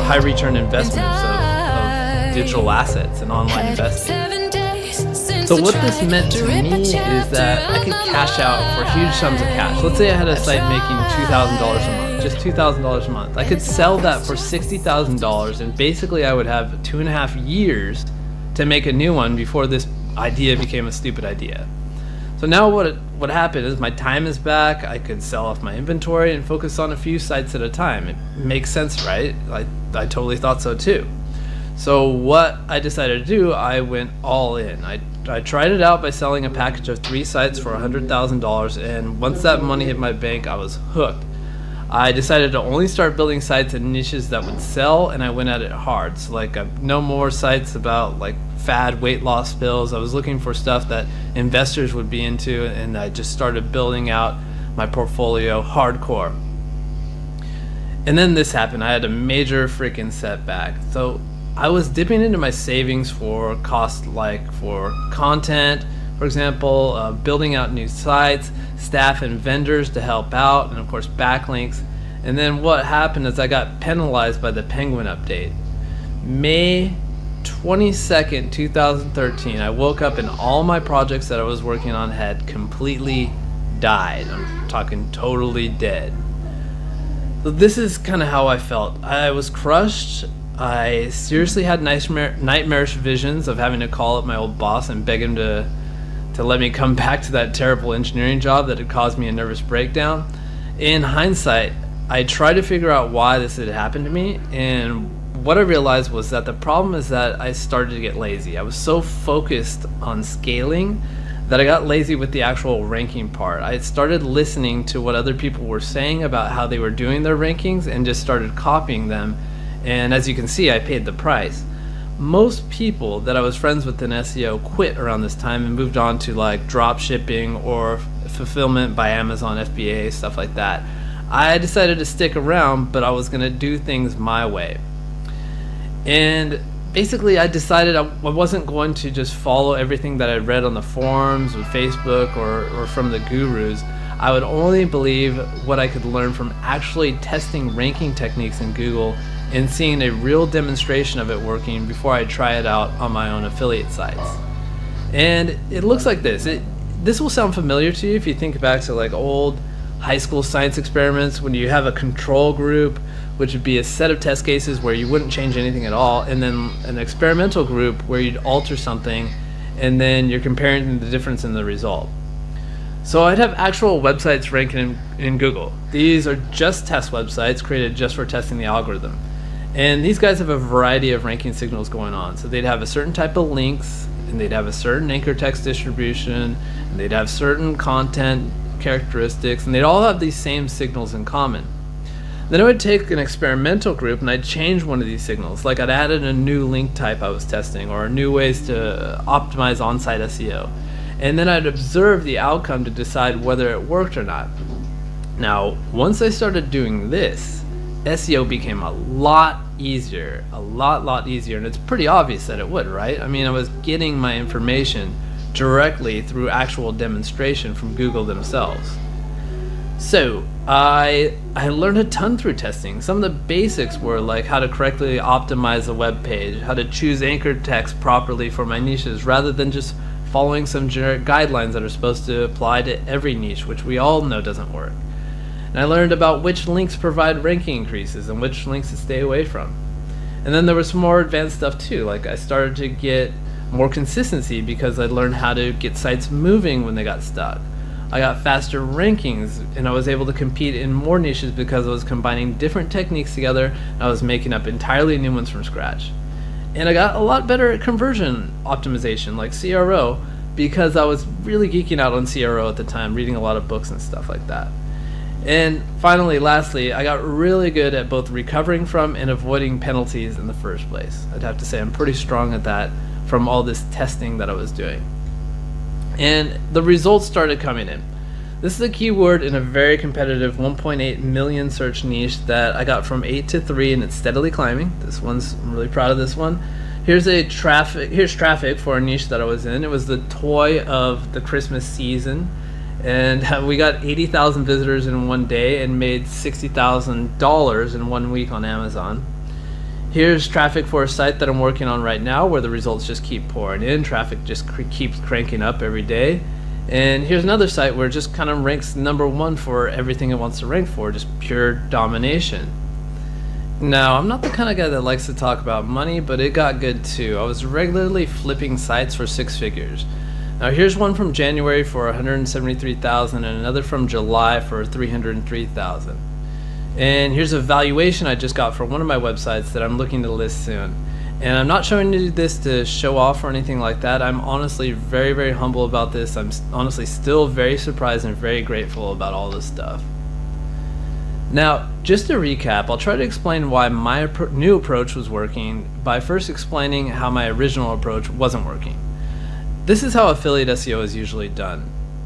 high return investments of digital assets and online investing. So what this meant to me is that I could cash out for huge sums of cash. Let's say I had a site making $2,000 a month, just $2,000 a month. I could sell that for $60,000, and basically I would have 2.5 years to make a new one before this idea became a stupid idea. So now what happened is my time is back. I could sell off my inventory and focus on a few sites at a time. It makes sense, right? I totally thought so too. So what I decided to do, I went all in. I tried it out by selling a package of 3 sites for $100,000, and once that money hit my bank, I was hooked. I decided to only start building sites in niches that would sell, and I went at it hard. So like no more sites about like fad weight loss pills. I was looking for stuff that investors would be into, and I just started building out my portfolio hardcore. And then this happened. I had a major freaking setback. So I was dipping into my savings for costs like for content, for example, building out new sites, staff and vendors to help out, and of course backlinks. And then what happened is I got penalized by the Penguin update. May 22nd, 2013, I woke up and all my projects that I was working on had completely died. I'm talking totally dead. So this is kind of how I felt. I was crushed. I seriously had nightmarish visions of having to call up my old boss and beg him to let me come back to that terrible engineering job that had caused me a nervous breakdown. In hindsight, I tried to figure out why this had happened to me, and what I realized was that the problem is that I started to get lazy. I was so focused on scaling that I got lazy with the actual ranking part. I started listening to what other people were saying about how they were doing their rankings and just started copying them. And as you can see, I paid the price. Most people that I was friends with in SEO quit around this time and moved on to like drop shipping or fulfillment by Amazon FBA, stuff like that. I decided to stick around, but I was gonna do things my way. And basically I decided I wasn't going to just follow everything that I read on the forums or Facebook or from the gurus. I would only believe what I could learn from actually testing ranking techniques in Google and seeing a real demonstration of it working before I try it out on my own affiliate sites. And it looks like this. This will sound familiar to you if you think back to like old high school science experiments when you have a control group, which would be a set of test cases where you wouldn't change anything at all, and then an experimental group where you'd alter something and then you're comparing the difference in the result. So I'd have actual websites ranking in Google. These are just test websites created just for testing the algorithm. And these guys have a variety of ranking signals going on. So they'd have a certain type of links, and they'd have a certain anchor text distribution, and they'd have certain content characteristics, and they'd all have these same signals in common. Then I would take an experimental group and I'd change one of these signals. Like I'd added a new link type I was testing, or new ways to optimize on-site SEO. And then I'd observe the outcome to decide whether it worked or not. Now, once I started doing this, SEO became a lot easier, a lot easier, and it's pretty obvious that it would, right? I mean, I was getting my information directly through actual demonstration from Google themselves. So I learned a ton through testing. Some of the basics were like how to correctly optimize a web page, how to choose anchor text properly for my niches rather than just following some generic guidelines that are supposed to apply to every niche, which we all know doesn't work. And I learned about which links provide ranking increases and which links to stay away from. And then there was some more advanced stuff too, like I started to get more consistency because I learned how to get sites moving when they got stuck. I got faster rankings, and I was able to compete in more niches because I was combining different techniques together, and I was making up entirely new ones from scratch. And I got a lot better at conversion optimization, like CRO, because I was really geeking out on CRO at the time, reading a lot of books and stuff like that. And finally, lastly, I got really good at both recovering from and avoiding penalties in the first place. I'd have to say I'm pretty strong at that from all this testing that I was doing. And the results started coming in. This is a keyword in a very competitive 1.8 million search niche that I got from 8 to 3, and it's steadily climbing. I'm really proud of this one. Here's traffic for a niche that I was in. It was the toy of the Christmas season, and we got 80,000 visitors in one day and made $60,000 in 1 week on Amazon. Here's traffic for a site that I'm working on right now where the results just keep pouring in. Traffic just keeps cranking up every day. And here's another site where it just kind of ranks #1 for everything it wants to rank for, just pure domination. Now, I'm not the kind of guy that likes to talk about money, but it got good too. I was regularly flipping sites for 6 figures. Now here's one from January for 173,000 and another from July for 303,000. And here's a valuation I just got for one of my websites that I'm looking to list soon. And I'm not showing you this to show off or anything like that. I'm honestly very, very humble about this. I'm honestly still very surprised and very grateful about all this stuff. Now, just to recap, I'll try to explain why my new approach was working by first explaining how my original approach wasn't working. This is how affiliate SEO is usually done.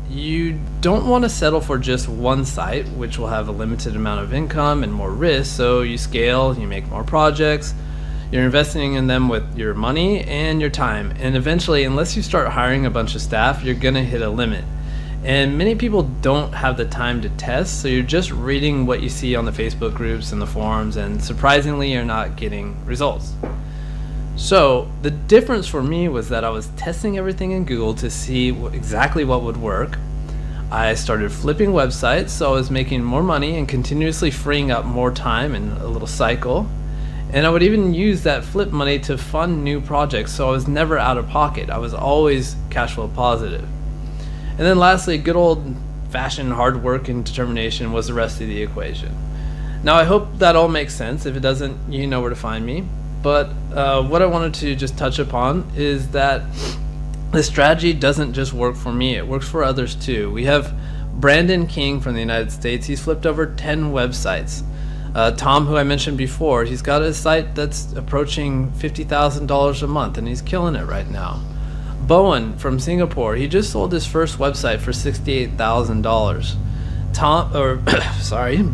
You don't want to settle for just one site, which will have a limited amount of income and more risk, so you scale, you make more projects, you're investing in them with your money and your time, and eventually, unless you start hiring a bunch of staff, you're gonna hit a limit. And many people don't have the time to test, so you're just reading what you see on the Facebook groups and the forums, and surprisingly, you're not getting results. So the difference for me was that I was testing everything in Google to see exactly what would work. I started flipping websites, so I was making more money and continuously freeing up more time in a little cycle. And I would even use that flip money to fund new projects, so I was never out of pocket. I was always cash flow positive. And then lastly, good old-fashioned hard work and determination was the rest of the equation. Now I hope that all makes sense. If it doesn't, you know where to find me. But what I wanted to just touch upon is that this strategy doesn't just work for me, it works for others too. We have Brandon King from the United States. He's flipped over 10 websites. Tom, who I mentioned before, he's got a site that's approaching $50,000 a month and he's killing it right now. Bowen from Singapore, he just sold his first website for $68,000.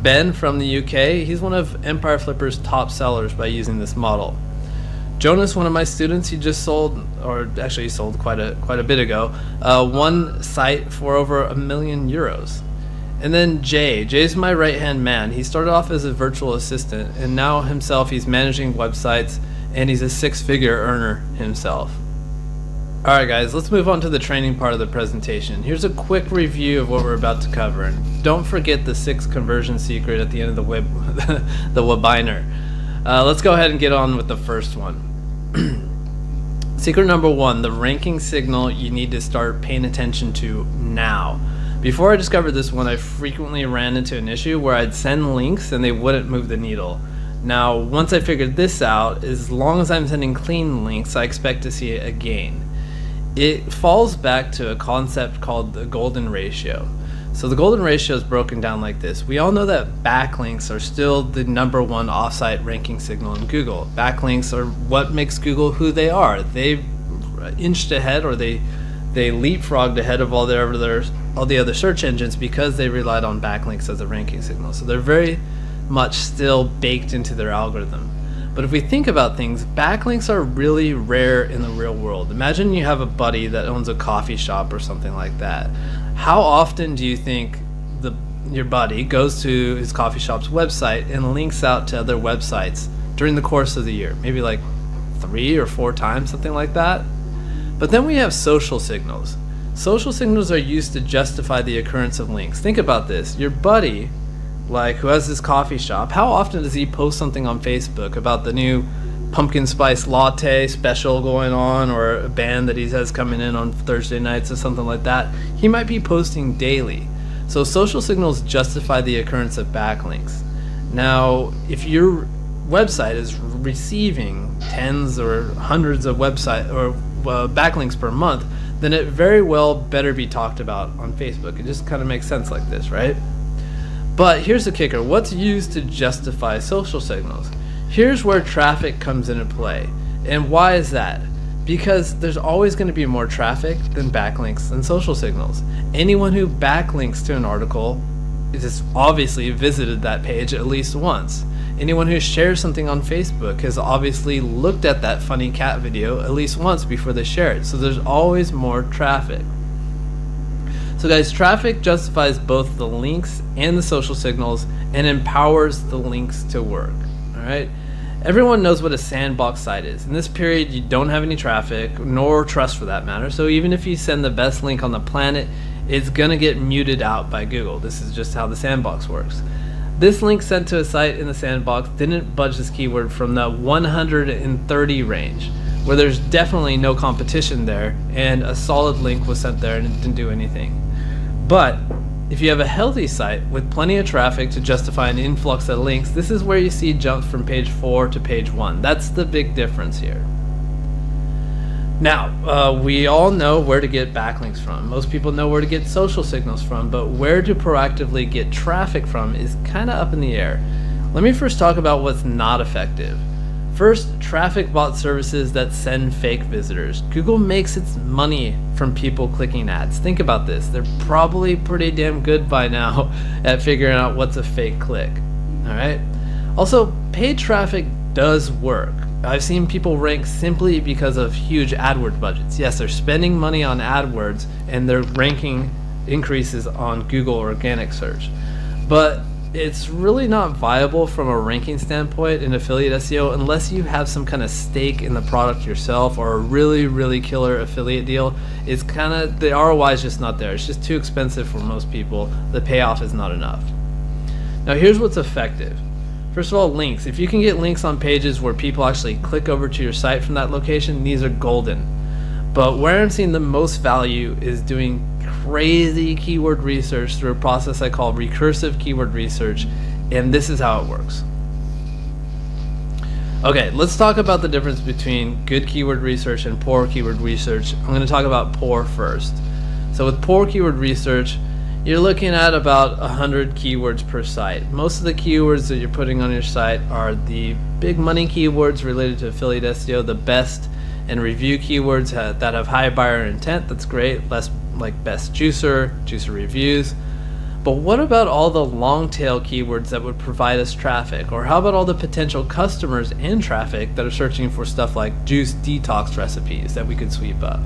Ben from the UK, he's one of Empire Flipper's top sellers by using this model. Jonas, one of my students, he just sold, or actually he sold quite a bit ago, one site for over €1 million. And then Jay's my right-hand man. He started off as a virtual assistant, and now himself he's managing websites, and he's a 6-figure earner himself. Alright guys, let's move on to the training part of the presentation. Here's a quick review of what we're about to cover, and don't forget the 6th conversion secret at the end of the webinar. Let's go ahead and get on with the first one. Secret number 1, the ranking signal you need to start paying attention to now. Before I discovered this one, I frequently ran into an issue where I'd send links and they wouldn't move the needle. Now, once I figured this out, as long as I'm sending clean links, I expect to see a gain. It falls back to a concept called the golden ratio. So the golden ratio is broken down like this. We all know that backlinks are still the #1 offsite ranking signal in Google. Backlinks are what makes Google who they are. They've inched ahead, or they leapfrogged ahead of all the other search engines because they relied on backlinks as a ranking signal. So they're very much still baked into their algorithm. But if we think about things, backlinks are really rare in the real world. Imagine you have a buddy that owns a coffee shop or something like that. How often do you think your buddy goes to his coffee shop's website and links out to other websites during the course of the year? Maybe like 3 or 4 times, something like that. But then we have social signals. Social signals are used to justify the occurrence of links. Think about this. Your buddy, who has this coffee shop, how often does he post something on Facebook about the new pumpkin spice latte special going on, or a band that he has coming in on Thursday nights or something like that? He might be posting daily. So social signals justify the occurrence of backlinks. Now, if your website is receiving tens or hundreds of backlinks per month, then it very well better be talked about on Facebook. It just kind of makes sense like this, right? But here's the kicker. What's used to justify social signals? Here's where traffic comes into play. And why is that? Because there's always going to be more traffic than backlinks and social signals. Anyone who backlinks to an article has obviously visited that page at least once. Anyone who shares something on Facebook has obviously looked at that funny cat video at least once before they share it. So there's always more traffic. So guys, traffic justifies both the links and the social signals and empowers the links to work. All right. Everyone knows what a sandbox site is. In this period, you don't have any traffic, nor trust for that matter, so even if you send the best link on the planet, it's gonna get muted out by Google. This is just how the sandbox works. This link sent to a site in the sandbox didn't budge this keyword from the 130 range, where there's definitely no competition there, and a solid link was sent there and it didn't do anything. But if you have a healthy site with plenty of traffic to justify an influx of links, this is where you see jumps from page 4 to page 1. That's the big difference here. Now, we all know where to get backlinks from. Most people know where to get social signals from, but where to proactively get traffic from is kind of up in the air. Let me first talk about what's not effective. First, traffic bot services that send fake visitors. Google makes its money from people clicking ads. Think about this. They're probably pretty damn good by now at figuring out what's a fake click. All right. Also, paid traffic does work. I've seen people rank simply because of huge AdWords budgets. Yes, they're spending money on AdWords and their ranking increases on Google organic search. But it's really not viable from a ranking standpoint in affiliate SEO unless you have some kind of stake in the product yourself or a really killer affiliate deal. It's kind of, the ROI is just not there. It's just too expensive for most people. The payoff is not enough. Now here's what's effective. First of all, links. If you can get links on pages where people actually click over to your site from that location, these are golden. But where I'm seeing the most value is doing crazy keyword research through a process I call recursive keyword research, and this is how it works. Okay, let's talk about the difference between good keyword research and poor keyword research. I'm going to talk about poor first. So with poor keyword research, you're looking at about 100 keywords per site. Most of the keywords that you're putting on your site are the big money keywords related to affiliate SEO, the best and review keywords that have high buyer intent. That's great, less like best juicer reviews. But what about all the long tail keywords that would provide us traffic? Or how about all the potential customers and traffic that are searching for stuff like juice detox recipes that we could sweep up?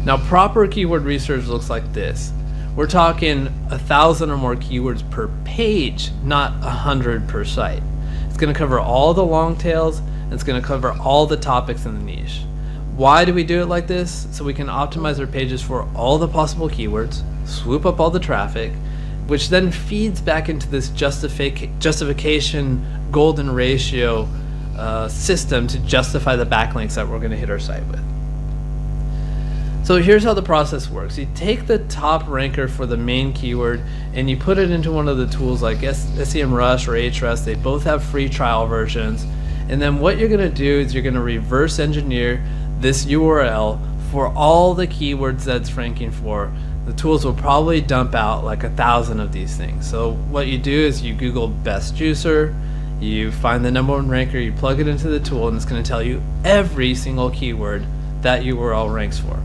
Now, proper keyword research looks like this. We're talking 1,000 or more keywords per page, not 100 per site. It's going to cover all the long tails, and it's going to cover all the topics in the niche. Why do we do it like this? So we can optimize our pages for all the possible keywords, swoop up all the traffic, which then feeds back into this justification golden ratio system to justify the backlinks that we're going to hit our site with. So here's how the process works. You take the top ranker for the main keyword and you put it into one of the tools like SEMrush or Ahrefs. They both have free trial versions. And then what you're going to do is you're going to reverse engineer this URL for all the keywords that's ranking for. The tools will probably dump out like 1,000 of these things. So what you do is you Google best juicer, you find the #1 ranker, you plug it into the tool, and it's going to tell you every single keyword that URL ranks for.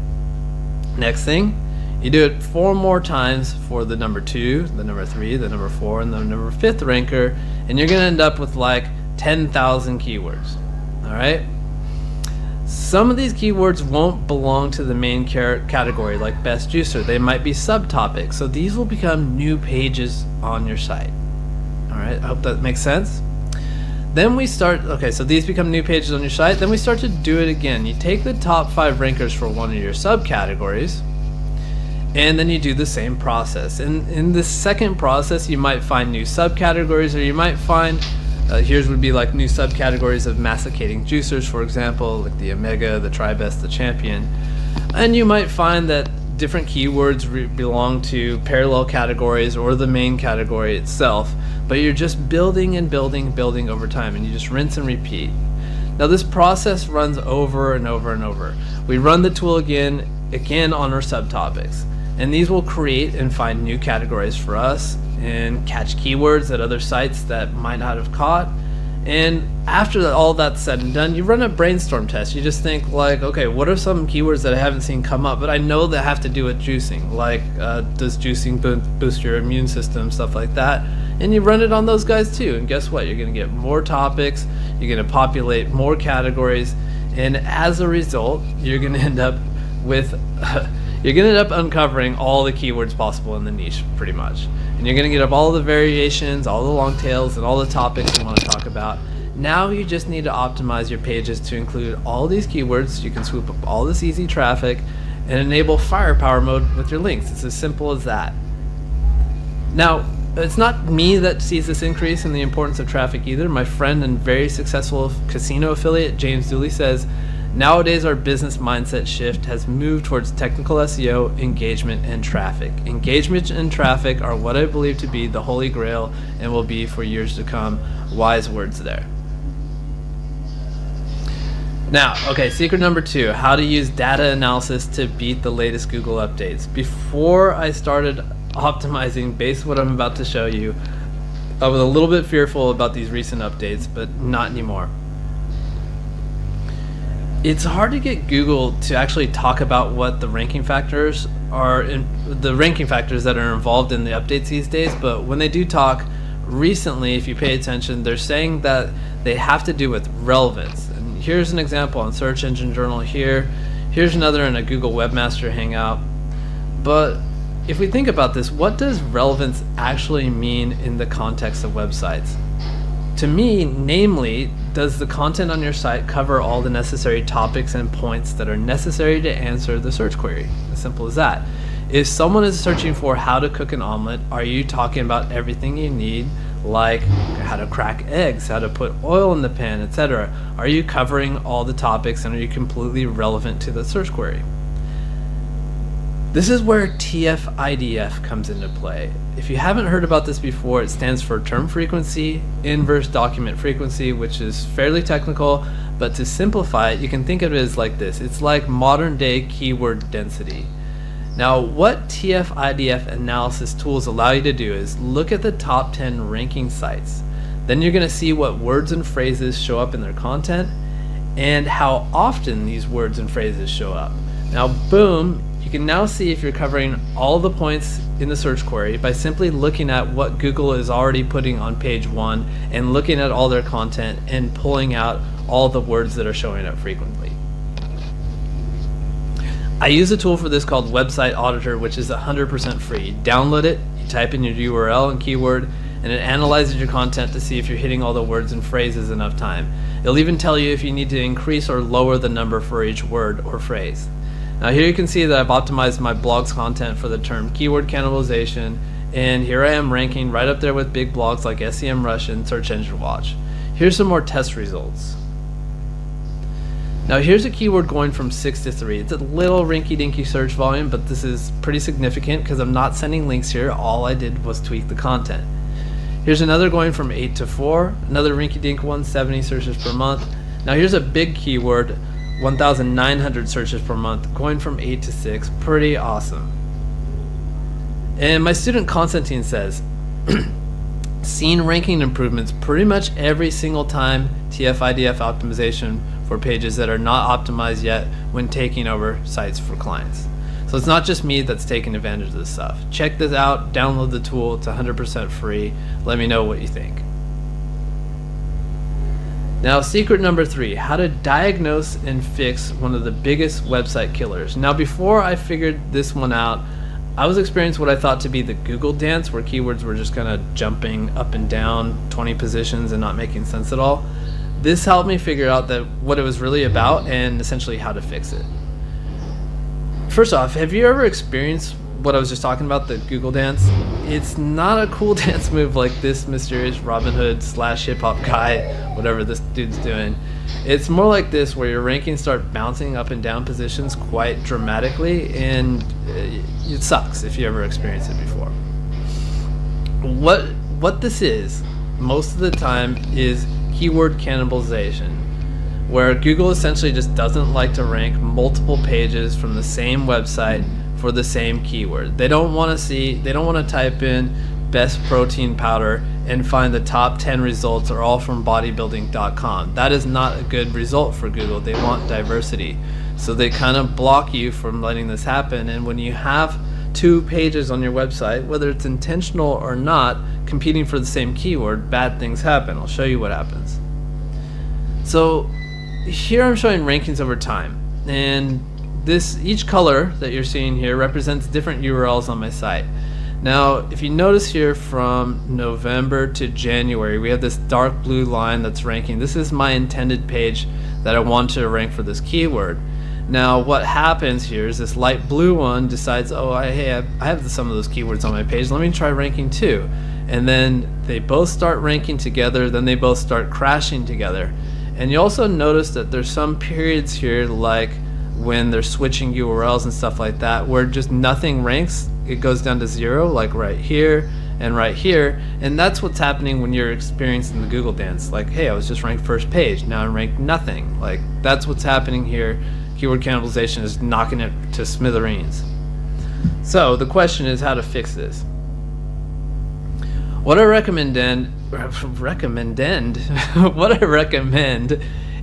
Next thing, you do it 4 more times for the number 2, the number 3, the number 4, and the number 5th ranker, and you're going to end up with like 10,000 keywords. All right. Some of these keywords won't belong to the main category, like best juicer. They might be subtopics, so these will become new pages on your site. All right. I hope that makes sense. Then we start, okay, so these become new pages on your site. Then we start to do it again. You take the top 5 rankers for one of your subcategories, and then you do the same process. And in this second process, you might find new subcategories, or you might find, here's would be like new subcategories of masticating juicers, for example, like the Omega, the Tribest, the Champion. And you might find that different keywords belong to parallel categories or the main category itself, but you're just building and building over time, and you just rinse and repeat. Now this process runs over and over and over. We run the tool again on our subtopics, and these will create and find new categories for us and catch keywords that other sites that might not have caught. And after all that's said and done, you run a brainstorm test. You just think like, okay, what are some keywords that I haven't seen come up, but I know that have to do with juicing, like does juicing boost your immune system, stuff like that. And you run it on those guys too, and guess what? You're going to get more topics, you're going to populate more categories, and as a result, you're going to end up with you're going to end up uncovering all the keywords possible in the niche, pretty much. And you're going to get up all the variations, all the long tails, and all the topics you want to talk about. Now you just need to optimize your pages to include all these keywords so you can swoop up all this easy traffic and enable firepower mode with your links. It's as simple as that. Now, it's not me that sees this increase in the importance of traffic either. My friend and very successful casino affiliate, James Dooley, says, nowadays our business mindset shift has moved towards technical SEO, engagement, and traffic. Engagement and traffic are what I believe to be the holy grail and will be for years to come. Wise words there. Now, okay, secret number 2, how to use data analysis to beat the latest Google updates. Before I started optimizing based on what I'm about to show you, I was a little bit fearful about these recent updates, but not anymore. It's hard to get Google to actually talk about what the ranking factors are, the ranking factors that are involved in the updates these days, but when they do talk, recently, if you pay attention, they're saying that they have to do with relevance. And here's an example on Search Engine Journal here. Here's another in a Google Webmaster Hangout. But if we think about this, what does relevance actually mean in the context of websites? To me, namely, does the content on your site cover all the necessary topics and points that are necessary to answer the search query? As simple as that. If someone is searching for how to cook an omelet, are you talking about everything you need, like how to crack eggs, how to put oil in the pan, etc.? Are you covering all the topics and are you completely relevant to the search query? This is where TF-IDF comes into play. If you haven't heard about this before, it stands for term frequency, inverse document frequency, which is fairly technical, but to simplify it, you can think of it as like this. It's like modern day keyword density. Now, what TF-IDF analysis tools allow you to do is look at the top 10 ranking sites. Then you're going to see what words and phrases show up in their content and how often these words and phrases show up. Now, boom, you can now see if you're covering all the points in the search query by simply looking at what Google is already putting on page 1 and looking at all their content and pulling out all the words that are showing up frequently. I use a tool for this called Website Auditor, which is 100% free. Download it, you type in your URL and keyword, and it analyzes your content to see if you're hitting all the words and phrases enough time. It'll even tell you if you need to increase or lower the number for each word or phrase. Now here you can see that I've optimized my blog's content for the term keyword cannibalization, and here I am ranking right up there with big blogs like SEMrush and Search Engine Watch. Here's some more test results. Now here's a keyword going from 6 to 3. It's a little rinky-dinky search volume, but this is pretty significant because I'm not sending links here. All I did was tweak the content. Here's another going from 8 to 4, another rinky-dink one, 70 searches per month. Now here's a big keyword, 1,900 searches per month, going from 8 to 6. Pretty awesome. And my student Constantine says, seen ranking improvements pretty much every single time TF-IDF optimization for pages that are not optimized yet when taking over sites for clients. So it's not just me that's taking advantage of this stuff. Check this out, download the tool, it's 100% free. Let me know what you think. Now, secret number 3, how to diagnose and fix one of the biggest website killers. Now, before I figured this one out, I was experiencing what I thought to be the Google dance, where keywords were just kind of jumping up and down 20 positions and not making sense at all. This helped me figure out that what it was really about and essentially how to fix it. First off, have you ever experienced what I was just talking about, the Google dance? It's not a cool dance move like this mysterious Robin Hood / hip hop guy, whatever this dude's doing. It's more like this, where your rankings start bouncing up and down positions quite dramatically, and it sucks if you ever experienced it before. What this is, most of the time, is keyword cannibalization, where Google essentially just doesn't like to rank multiple pages from the same website for the same keyword. They don't want to type in best protein powder and find the top 10 results are all from bodybuilding.com. That is not a good result for Google. They want diversity. So they kind of block you from letting this happen. And when you have 2 pages on your website, whether it's intentional or not, competing for the same keyword, bad things happen. I'll show you what happens. So here I'm showing rankings over time, and each color that you're seeing here represents different URLs on my site. Now, if you notice here from November to January, we have this dark blue line that's ranking. This is my intended page that I want to rank for this keyword. Now, what happens here is this light blue one decides, oh, I have some of those keywords on my page. Let me try ranking too. And then they both start ranking together, then they both start crashing together. And you also notice that there's some periods here, like when they're switching URLs and stuff like that, where just nothing ranks. It goes down to 0, like right here and right here. And that's what's happening when you're experiencing the Google dance. Like, hey, I was just ranked first page, now I'm ranked nothing. Like, that's what's happening here. Keyword cannibalization is knocking it to smithereens. So the question is how to fix this. What I recommend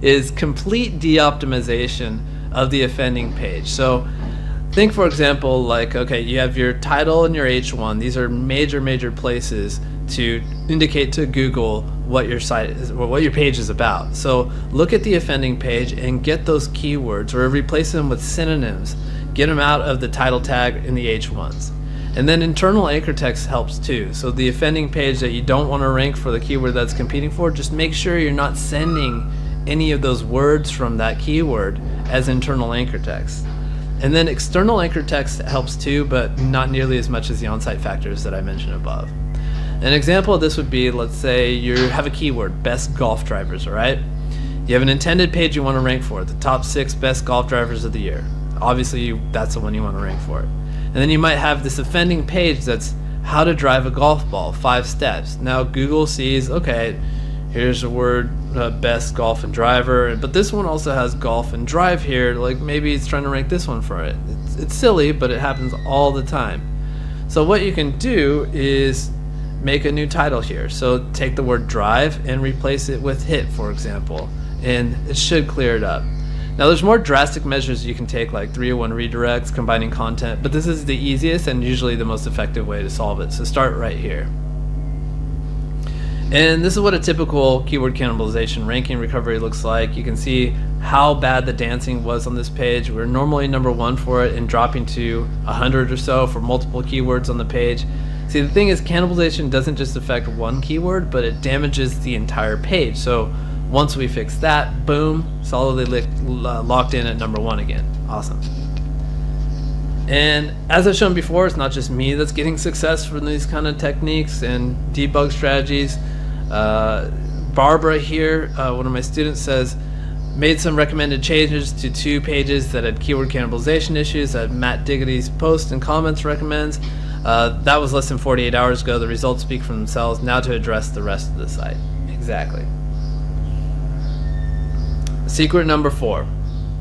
is complete de-optimization of the offending page. So think, for example, like, okay, you have your title and your H1. These are major places to indicate to Google what your site is or what your page is about. So look at the offending page and get those keywords, or replace them with synonyms. Get them out of the title tag in the H1s. And then internal anchor text helps too. So the offending page that you don't want to rank for the keyword that's competing for, just make sure you're not sending any of those words from that keyword as internal anchor text. And then external anchor text helps too, but not nearly as much as the on-site factors that I mentioned above. An example of this would be, let's say you have a keyword, best golf drivers, all right? You have an intended page you want to rank for, the top 6 best golf drivers of the year. Obviously, that's the one you want to rank for. And then you might have this offending page that's how to drive a golf ball, 5 steps. Now Google sees, okay, here's the word best golf and driver, but this one also has golf and drive here. Like, maybe it's trying to rank this one for it. It's silly, but it happens all the time. So what you can do is make a new title here. So take the word drive and replace it with hit, for example, and it should clear it up. Now there's more drastic measures you can take, like 301 redirects, combining content, but this is the easiest and usually the most effective way to solve it. So start right here. And this is what a typical keyword cannibalization ranking recovery looks like. You can see how bad the dancing was on this page. We're normally number 1 for it and dropping to 100 or so for multiple keywords on the page. See, the thing is, cannibalization doesn't just affect one keyword, but it damages the entire page. So once we fix that, boom, solidly locked in at number 1 again. Awesome. And as I've shown before, it's not just me that's getting success from these kind of techniques and debug strategies. Barbara here, one of my students, says, made some recommended changes to 2 pages that had keyword cannibalization issues that Matt Diggity's post and comments recommends. That was less than 48 hours ago. The results speak for themselves. Now to address the rest of the site. Exactly. Secret number 4,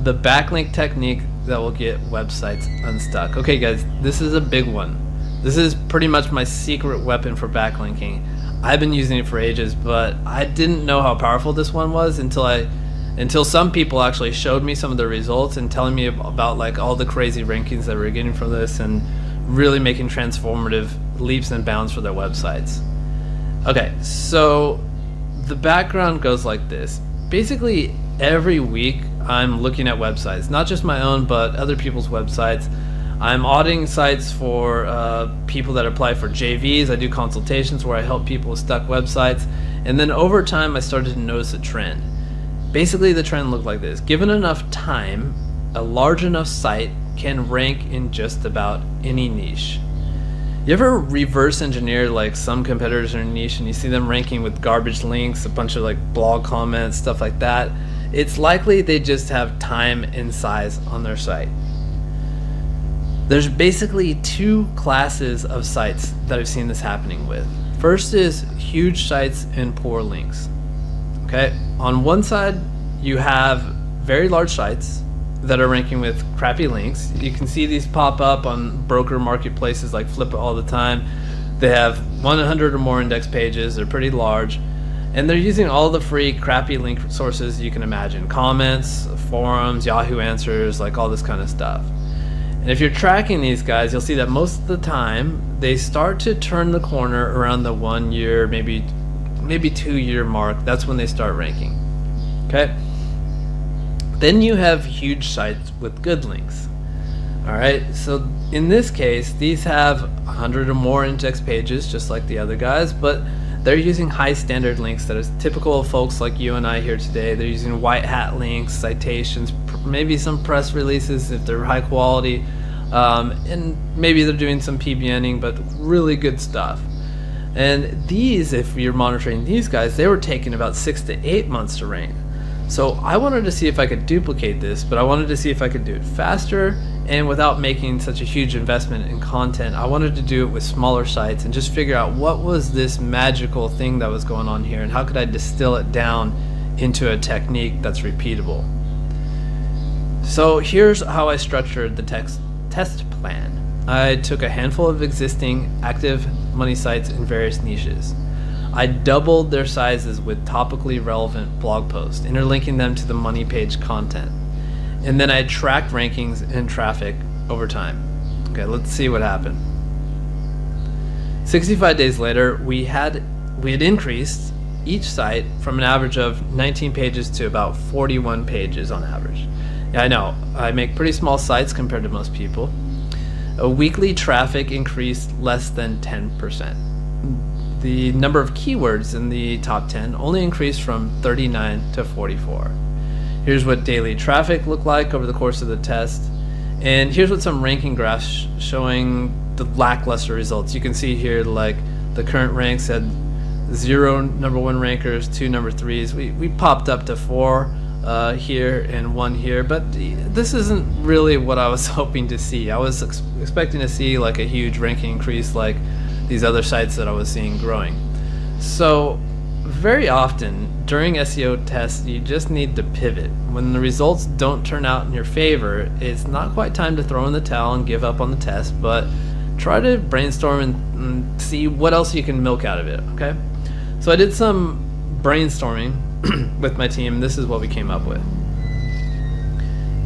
the backlink technique that will get websites unstuck. Okay guys, this is a big one. This is pretty much my secret weapon for backlinking. I've been using it for ages, but I didn't know how powerful this one was until some people actually showed me some of the results and telling me about like all the crazy rankings that we're getting from this and really making transformative leaps and bounds for their websites. Okay, so the background goes like this. Basically, every week I'm looking at websites, not just my own, but other people's websites. I'm auditing sites for people that apply for JVs. I do consultations where I help people with stuck websites. And then over time, I started to notice a trend. Basically, the trend looked like this. Given enough time, a large enough site can rank in just about any niche. You ever reverse engineer like some competitors in a niche and you see them ranking with garbage links, a bunch of like blog comments, stuff like that? It's likely they just have time and size on their site. There's basically 2 classes of sites that I've seen this happening with. First is huge sites and poor links. Okay, on one side you have very large sites that are ranking with crappy links. You can see these pop up on broker marketplaces like Flip all the time. They have 100 or more index pages. They're pretty large, and they're using all the free crappy link sources you can imagine: comments, forums, Yahoo Answers, like all this kind of stuff. And if you're tracking these guys, you'll see that most of the time they start to turn the corner around the 1 year, maybe 2 year mark. That's when they start ranking. Okay. Then you have huge sites with good links. All right, so in this case, these have 100 or more index pages, just like the other guys, but they're using high standard links that is typical of folks like you and I here today. They're using white hat links, citations, maybe some press releases if they're high quality, and maybe they're doing some PBNing, but really good stuff. And these, if you're monitoring these guys, they were taking about 6 to 8 months to rank. So I wanted to see if I could duplicate this, but I wanted to see if I could do it faster and without making such a huge investment in content. I wanted to do it with smaller sites and just figure out what was this magical thing that was going on here and how could I distill it down into a technique that's repeatable. So here's how I structured the test plan. I took a handful of existing active money sites in various niches. I doubled their sizes with topically relevant blog posts, interlinking them to the money page content. And then I tracked rankings and traffic over time. Okay, let's see what happened. 65 days later, we had increased each site from an average of 19 pages to about 41 pages on average. Yeah, I know, I make pretty small sites compared to most people. A weekly traffic increased less than 10%. The number of keywords in the top 10 only increased from 39 to 44. Here's what daily traffic looked like over the course of the test. And here's what some ranking graphs showing the lackluster results. You can see here like the current ranks had 0 number 1 rankers, 2 number 3s. We popped up to 4 here and 1 here, but this isn't really what I was hoping to see. I was expecting to see like a huge ranking increase like these other sites that I was seeing growing. So very often during SEO tests, you just need to pivot. When the results don't turn out in your favor, it's not quite time to throw in the towel and give up on the test, but try to brainstorm and see what else you can milk out of it, okay? So I did some brainstorming with my team. This is what we came up with.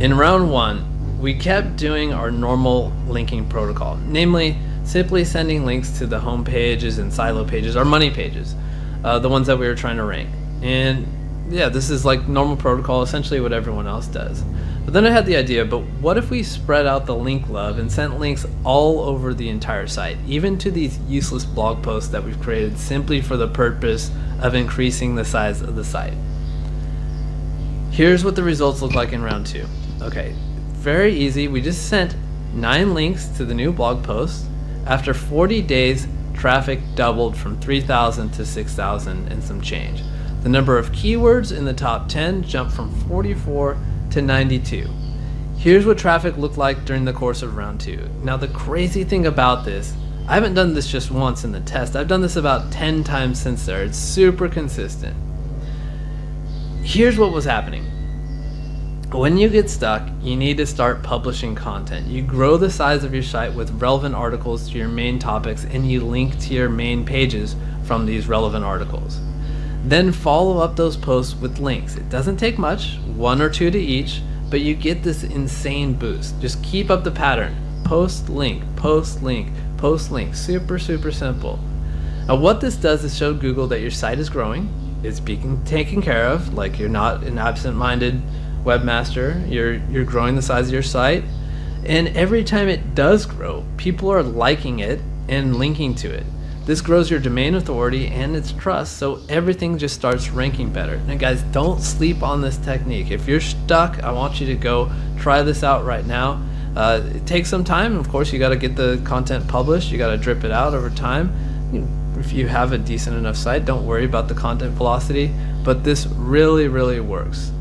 In round 1, we kept doing our normal linking protocol, namely simply sending links to the home pages and silo pages, or money pages, the ones that we were trying to rank. And yeah, this is like normal protocol, essentially what everyone else does. But then I had the idea, but what if we spread out the link love and sent links all over the entire site, even to these useless blog posts that we've created simply for the purpose of increasing the size of the site? Here's what the results look like in round 2. Okay, very easy. We just sent 9 links to the new blog post. After 40 days, traffic doubled from 3,000 to 6,000 and some change. The number of keywords in the top 10 jumped from 44 to 92. Here's what traffic looked like during the course of round 2. Now the crazy thing about this, I haven't done this just once in the test. I've done this about 10 times since there. It's super consistent. Here's what was happening. When you get stuck, you need to start publishing content. You grow the size of your site with relevant articles to your main topics, and you link to your main pages from these relevant articles. Then follow up those posts with links. It doesn't take much, 1 or 2 to each, but you get this insane boost. Just keep up the pattern. Post link, post link, post link. Super, super simple. Now what this does is show Google that your site is growing, it's being taken care of, like you're not an absent-minded webmaster, you're growing the size of your site, and every time it does grow, people are liking it and linking to it. This grows your domain authority and its trust, so everything just starts ranking better. Now guys, don't sleep on this technique. If you're stuck, I want you to go try this out right now. It takes some time. Of course, you got to get the content published, you got to drip it out over time. If you have a decent enough site, don't worry about the content velocity, but this really, really works.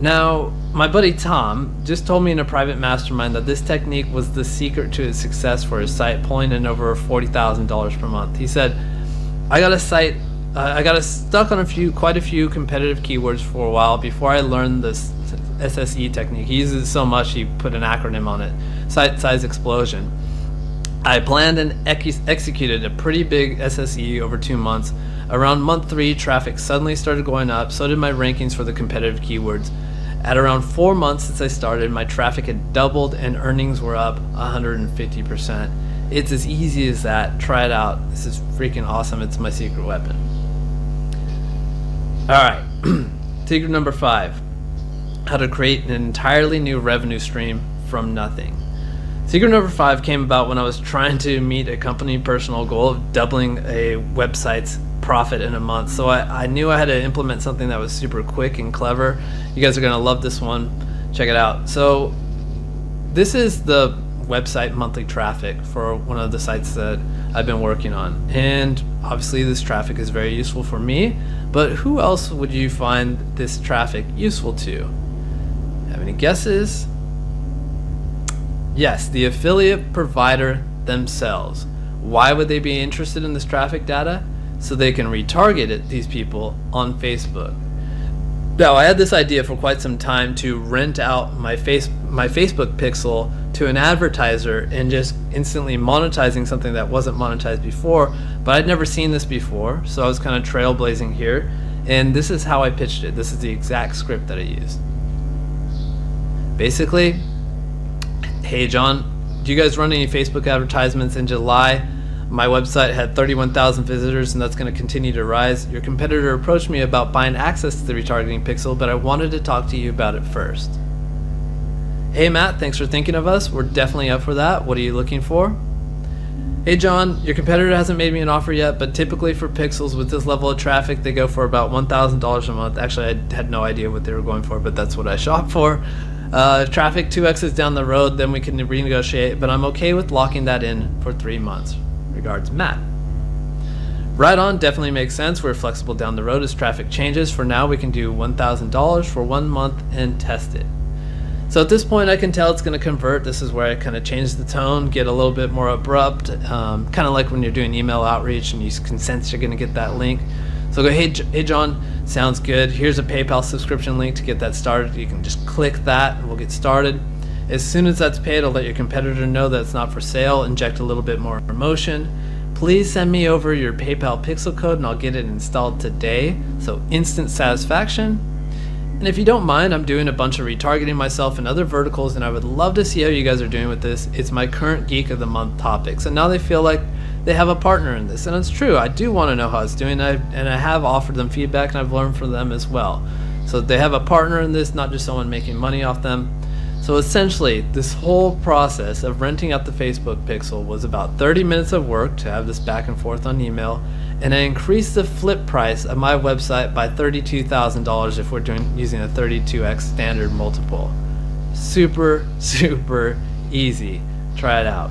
Now, my buddy Tom just told me in a private mastermind that this technique was the secret to his success for his site, pulling in over $40,000 per month. He said, I got stuck on quite a few competitive keywords for a while before I learned this SSE technique. He uses it so much he put an acronym on it, Site Size Explosion. I planned and executed a pretty big SSE over 2 months. Around month 3, traffic suddenly started going up, so did my rankings for the competitive keywords. At around 4 months since I started, my traffic had doubled and earnings were up 150%. It's as easy as that. Try it out. This is freaking awesome. It's my secret weapon. Alright, secret number 5. How to create an entirely new revenue stream from nothing. Secret number 5 came about when I was trying to meet a company personal goal of doubling a website's profit in a month. So I knew I had to implement something that was super quick and clever. You guys are going to love this one. Check it out. So this is the website monthly traffic for one of the sites that I've been working on. And obviously this traffic is very useful for me, but who else would you find this traffic useful to? Have any guesses? Yes, the affiliate provider themselves. Why would they be interested in this traffic data? So they can retarget these people on Facebook. Now, I had this idea for quite some time to rent out my Facebook pixel to an advertiser and just instantly monetizing something that wasn't monetized before, but I'd never seen this before, so I was kind of trailblazing here, and this is how I pitched it. This is the exact script that I used. Basically, hey John, do you guys run any Facebook advertisements? In July, my website had 31,000 visitors, and that's going to continue to rise. Your competitor approached me about buying access to the retargeting pixel, but I wanted to talk to you about it first. Hey Matt, thanks for thinking of us. We're definitely up for that. What are you looking for? Hey John, your competitor hasn't made me an offer yet, but typically for pixels with this level of traffic, they go for about $1,000 a month. Actually, I had no idea what they were going for, but that's what I shop for. Traffic 2x's down the road, then we can renegotiate, but I'm okay with locking that in for 3 months. Regards, Matt. Right on, definitely makes sense. We're flexible down the road as traffic changes. For now, we can do $1,000 for 1 month and test it. So at this point, I can tell it's going to convert. This is where I kind of change the tone, get a little bit more abrupt, kind of like when you're doing email outreach and you can sense you're going to get that link. So go, hey John, sounds good. Here's a PayPal subscription link to get that started. You can just click that and we'll get started. As soon as that's paid, I'll let your competitor know that it's not for sale, inject a little bit more promotion. Please send me over your PayPal pixel code and I'll get it installed today. So instant satisfaction. And if you don't mind, I'm doing a bunch of retargeting myself in other verticals, and I would love to see how you guys are doing with this. It's my current Geek of the Month topic. So now they feel like they have a partner in this, and it's true. I do want to know how it's doing, and I have offered them feedback, and I've learned from them as well. So they have a partner in this, not just someone making money off them. So essentially, this whole process of renting out the Facebook pixel was about 30 minutes of work to have this back and forth on email, and I increased the flip price of my website by $32,000 if we're using a 32x standard multiple. Super, super easy. Try it out.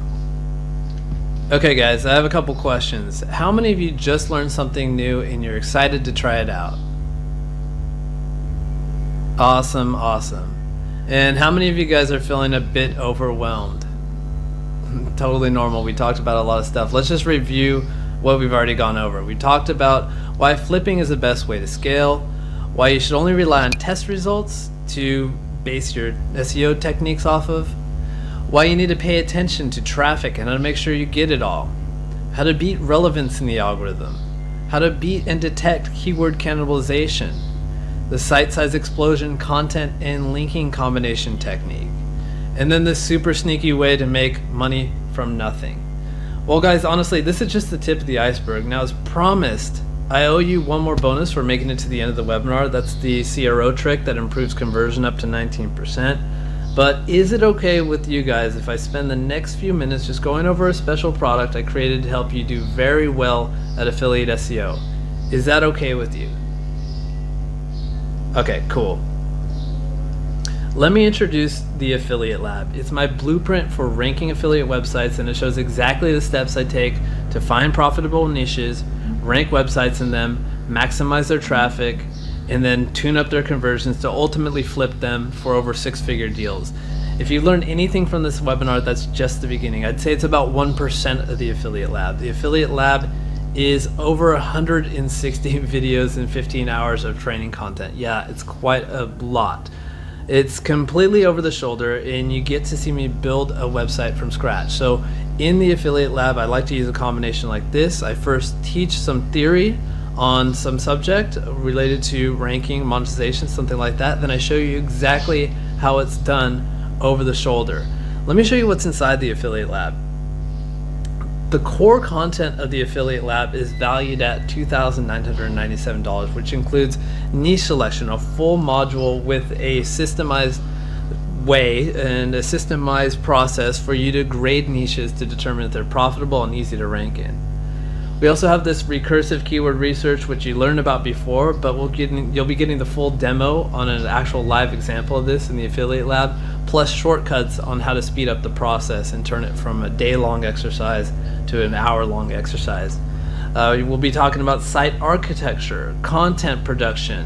Okay guys, I have a couple questions. How many of you just learned something new and you're excited to try it out? Awesome, awesome. And how many of you guys are feeling a bit overwhelmed? Totally normal. We talked about a lot of stuff. Let's just review what we've already gone over. We talked about why flipping is the best way to scale, why you should only rely on test results to base your SEO techniques off of, why you need to pay attention to traffic and how to make sure you get it all, how to beat relevance in the algorithm, how to beat and detect keyword cannibalization, the site size explosion, content and linking combination technique, and then this super sneaky way to make money from nothing. Well guys, honestly, this is just the tip of the iceberg. Now, as promised, I owe you one more bonus for making it to the end of the webinar. That's the CRO trick that improves conversion up to 19%. But is it okay with you guys if I spend the next few minutes just going over a special product I created to help you do very well at affiliate SEO? Is that okay with you? Okay, cool. Let me introduce the Affiliate Lab. It's my blueprint for ranking affiliate websites, and it shows exactly the steps I take to find profitable niches, rank websites in them, maximize their traffic, and then tune up their conversions to ultimately flip them for over 6-figure deals. If you learned anything from this webinar, that's just the beginning. I'd say it's about 1% of the Affiliate Lab. The Affiliate Lab is over 160 videos and 15 hours of training content. Yeah, it's quite a lot. It's completely over the shoulder, and you get to see me build a website from scratch. So in the Affiliate Lab, I like to use a combination like this. I first teach some theory on some subject related to ranking, monetization, something like that. Then I show you exactly how it's done over the shoulder. Let me show you what's inside the Affiliate Lab. The core content of the Affiliate Lab is valued at $2,997, which includes niche selection, a full module with a systemized way and a systemized process for you to grade niches to determine if they're profitable and easy to rank in. We also have this recursive keyword research, which you learned about before, but you'll be getting the full demo on an actual live example of this in the Affiliate Lab, plus shortcuts on how to speed up the process and turn it from a day-long exercise to an hour-long exercise. We'll be talking about site architecture, content production,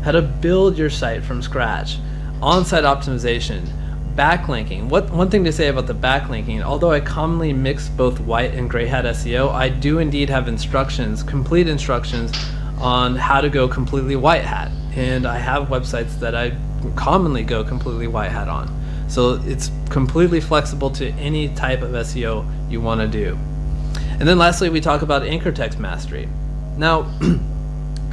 how to build your site from scratch, on-site optimization, backlinking. One thing to say about the backlinking, although I commonly mix both white and gray hat SEO, I do indeed have instructions, complete instructions on how to go completely white hat. And I have websites that I commonly go completely white hat on. So it's completely flexible to any type of SEO you want to do. And then lastly, we talk about anchor text mastery. Now,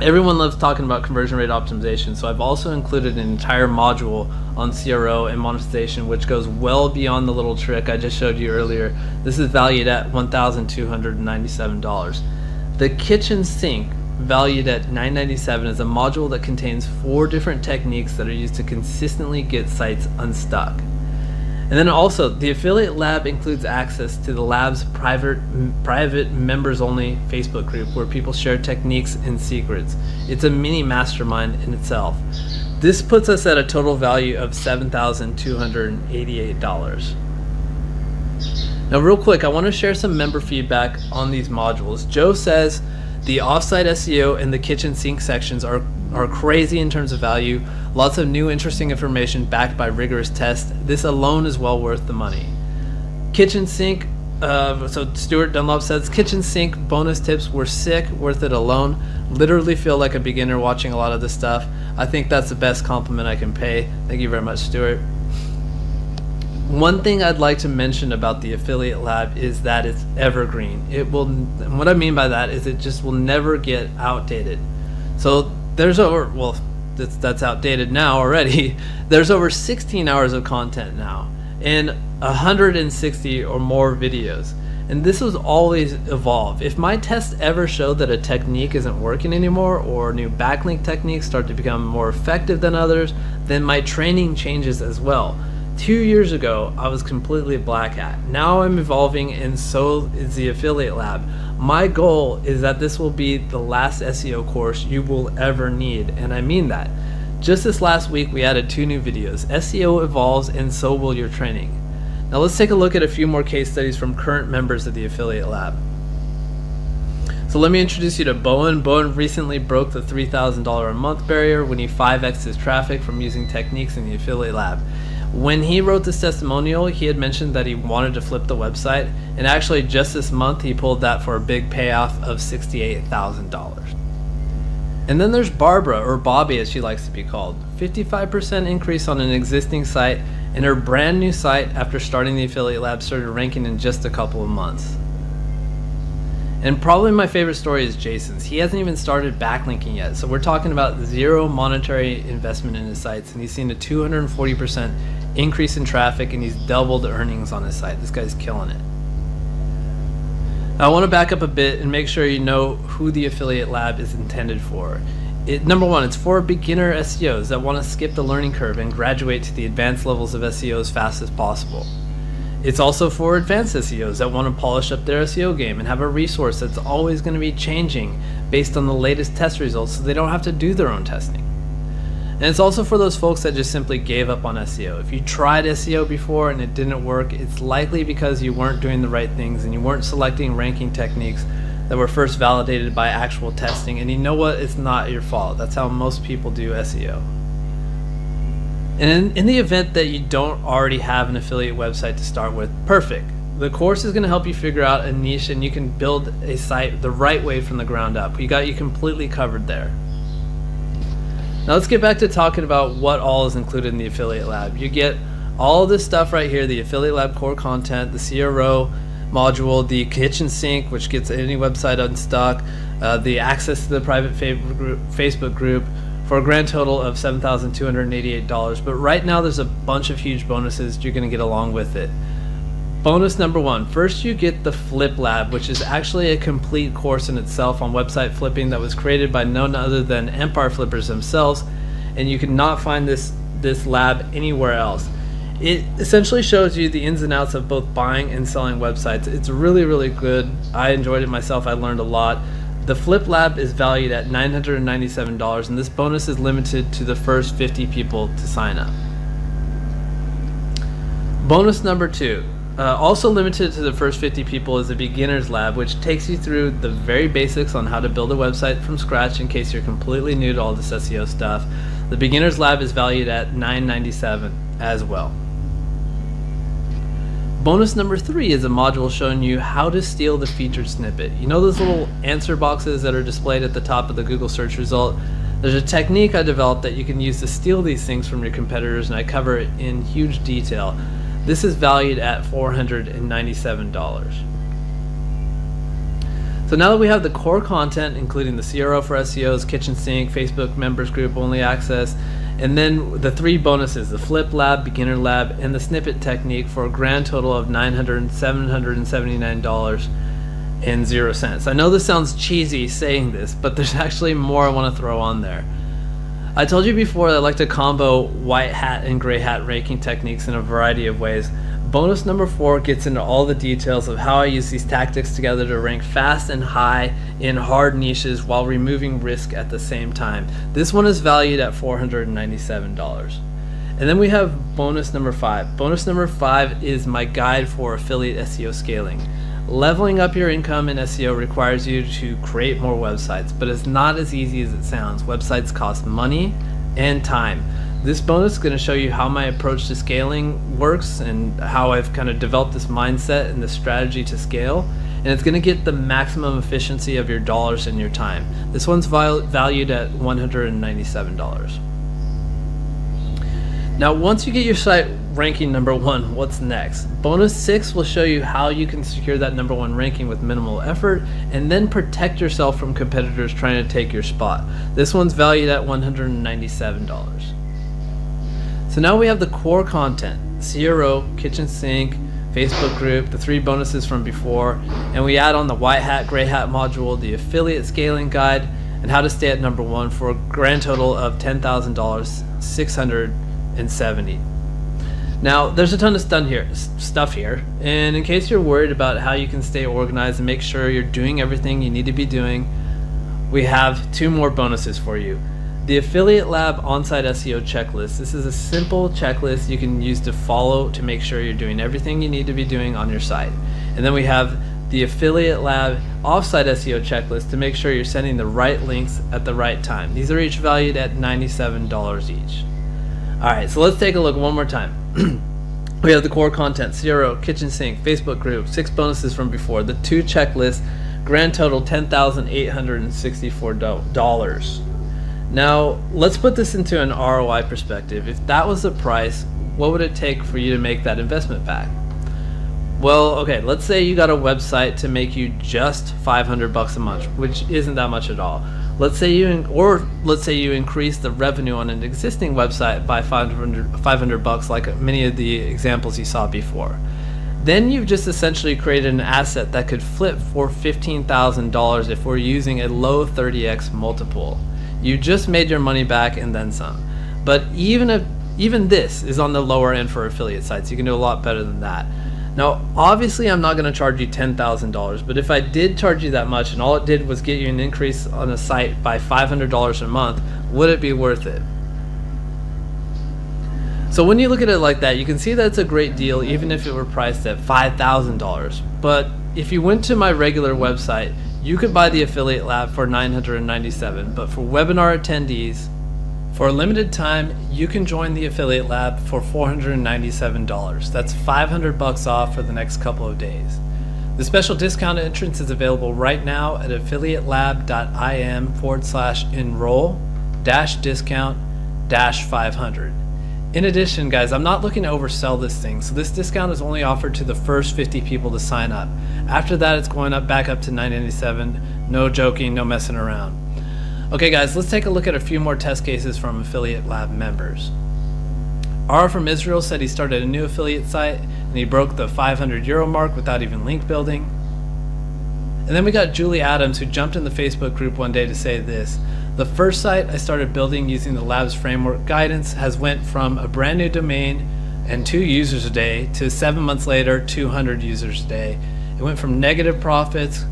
everyone loves talking about conversion rate optimization, so I've also included an entire module on CRO and monetization, which goes well beyond the little trick I just showed you earlier. This is valued at $1,297. The kitchen sink, valued at $997, is a module that contains 4 different techniques that are used to consistently get sites unstuck. And then also, the Affiliate Lab includes access to the lab's private members-only Facebook group where people share techniques and secrets. It's a mini mastermind in itself. This puts us at a total value of $7,288. Now real quick, I want to share some member feedback on these modules. Joe says the offsite SEO and the kitchen sink sections are crazy in terms of value. Lots of new interesting information backed by rigorous tests. This alone is well worth the money. Kitchen sink, so Stuart Dunlop says, kitchen sink bonus tips were sick, worth it alone. Literally feel like a beginner watching a lot of this stuff. I think that's the best compliment I can pay. Thank you very much, Stuart. One thing I'd like to mention about the Affiliate Lab is that it's evergreen. It will, and what I mean by that is it just will never get outdated. So there's over, well, that's outdated now already. There's over 16 hours of content now and 160 or more videos. And this will always evolve. If my tests ever show that a technique isn't working anymore or new backlink techniques start to become more effective than others, then my training changes as well. 2 years ago, I was completely black hat. Now I'm evolving, and so is the Affiliate Lab. My goal is that this will be the last SEO course you will ever need, and I mean that. Just this last week, we added 2 new videos. SEO evolves, and so will your training. Now let's take a look at a few more case studies from current members of the Affiliate Lab. So let me introduce you to Bowen. Bowen recently broke the $3,000 a month barrier when he 5x'd his traffic from using techniques in the Affiliate Lab. When he wrote this testimonial, he had mentioned that he wanted to flip the website, and actually just this month he pulled that for a big payoff of $68,000. And then there's Barbara, or Bobby as she likes to be called. 55% increase on an existing site, and her brand new site after starting the Affiliate Lab started ranking in just a couple of months. And probably my favorite story is Jason's. He hasn't even started backlinking yet, so we're talking about zero monetary investment in his sites, and he's seen a 240% increase in traffic, and he's doubled earnings on his site. This guy's killing it. Now, I want to back up a bit and make sure you know who the Affiliate Lab is intended for. Number one, it's for beginner SEOs that want to skip the learning curve and graduate to the advanced levels of SEO as fast as possible. It's also for advanced SEOs that want to polish up their SEO game and have a resource that's always going to be changing based on the latest test results so they don't have to do their own testing. And it's also for those folks that just simply gave up on SEO. If you tried SEO before and it didn't work, it's likely because you weren't doing the right things and you weren't selecting ranking techniques that were first validated by actual testing. And you know what? It's not your fault. That's how most people do SEO. And in the event that you don't already have an affiliate website to start with, perfect. The course is going to help you figure out a niche and you can build a site the right way from the ground up. We got you completely covered there. Now let's get back to talking about what all is included in the Affiliate Lab. You get all this stuff right here, the Affiliate Lab core content, the CRO module, the kitchen sink, which gets any website unstuck, the access to the private Facebook group, for a grand total of $7,288. But right now there's a bunch of huge bonuses you're going to get along with it. Bonus number one, first you get the Flip Lab, which is actually a complete course in itself on website flipping that was created by none other than Empire Flippers themselves, and you cannot find this lab anywhere else. It essentially shows you the ins and outs of both buying and selling websites. It's really good. I enjoyed it myself. I learned a lot. The Flip Lab is valued at $997, and this bonus is limited to the first 50 people to sign up. Bonus number 2, also limited to the first 50 people, is the Beginner's Lab, which takes you through the very basics on how to build a website from scratch in case you're completely new to all this SEO stuff. The Beginner's Lab is valued at $997 as well. Bonus number 3 is a module showing you how to steal the featured snippet. You know those little answer boxes that are displayed at the top of the Google search result? There's a technique I developed that you can use to steal these things from your competitors, and I cover it in huge detail. This is valued at $497. So now that we have the core content, including the CRO for SEOs, kitchen sink, Facebook members group only access, and then the 3 bonuses, the Flip Lab, Beginner Lab, and the snippet technique, for a grand total of $779.00. I know this sounds cheesy saying this, but there's actually more I want to throw on there. I told you before that I like to combo white hat and gray hat ranking techniques in a variety of ways. Bonus number 4 gets into all the details of how I use these tactics together to rank fast and high in hard niches while removing risk at the same time. This one is valued at $497. And then we have bonus number 5. Bonus number 5 is my guide for affiliate SEO scaling. Leveling up your income in SEO requires you to create more websites, but it's not as easy as it sounds. Websites cost money and time. This bonus is going to show you how my approach to scaling works and how I've kind of developed this mindset and the strategy to scale, and it's going to get the maximum efficiency of your dollars and your time. This one's valued at $197. Now, once you get your site ranking number 1, what's next? Bonus 6 will show you how you can secure that number 1 ranking with minimal effort, and then protect yourself from competitors trying to take your spot. This one's valued at $197. So now we have the core content, CRO, kitchen sink, Facebook group, the 3 bonuses from before, and we add on the white hat, gray hat module, the affiliate scaling guide, and how to stay at number 1 for a grand total of $10,670. Now, there's a ton of stuff here, and in case you're worried about how you can stay organized and make sure you're doing everything you need to be doing, we have 2 more bonuses for you. The Affiliate Lab On-Site SEO Checklist. This is a simple checklist you can use to follow to make sure you're doing everything you need to be doing on your site. And then we have the Affiliate Lab Off-Site SEO Checklist to make sure you're sending the right links at the right time. These are each valued at $97 each. Alright, so let's take a look one more time. We have the core content, CRO, kitchen sink, Facebook group, 6 bonuses from before, the 2 checklists, grand total $10,864. Now, let's put this into an ROI perspective. If that was the price, what would it take for you to make that investment back? Well, okay, let's say you got a website to make you just $500 a month, which isn't that much at all. Let's say you increase the revenue on an existing website by $500, like many of the examples you saw before. Then you've just essentially created an asset that could flip for $15,000 if we're using a low 30x multiple. You just made your money back and then some. But even this is on the lower end for affiliate sites. You can do a lot better than that. Now, obviously, I'm not going to charge you $10,000, but if I did charge you that much and all it did was get you an increase on a site by $500 a month, would it be worth it? So when you look at it like that, you can see that it's a great deal even if it were priced at $5,000. But if you went to my regular website, you could buy the Affiliate Lab for $997, but for webinar attendees, for a limited time, you can join the Affiliate Lab for $497. That's $500 off for the next couple of days. The special discount entrance is available right now at affiliatelab.im/enroll-discount-500. In addition, guys, I'm not looking to oversell this thing, so this discount is only offered to the first 50 people to sign up. After that, it's going back up to $997. No joking, no messing around. Okay guys, let's take a look at a few more test cases from Affiliate Lab members. R from Israel said he started a new affiliate site and he broke the €500 mark without even link building. And then we got Julie Adams, who jumped in the Facebook group one day to say this: the first site I started building using the lab's framework guidance has went from a brand new domain and 2 users a day to 7 months later, 200 users a day. It went from negative profits,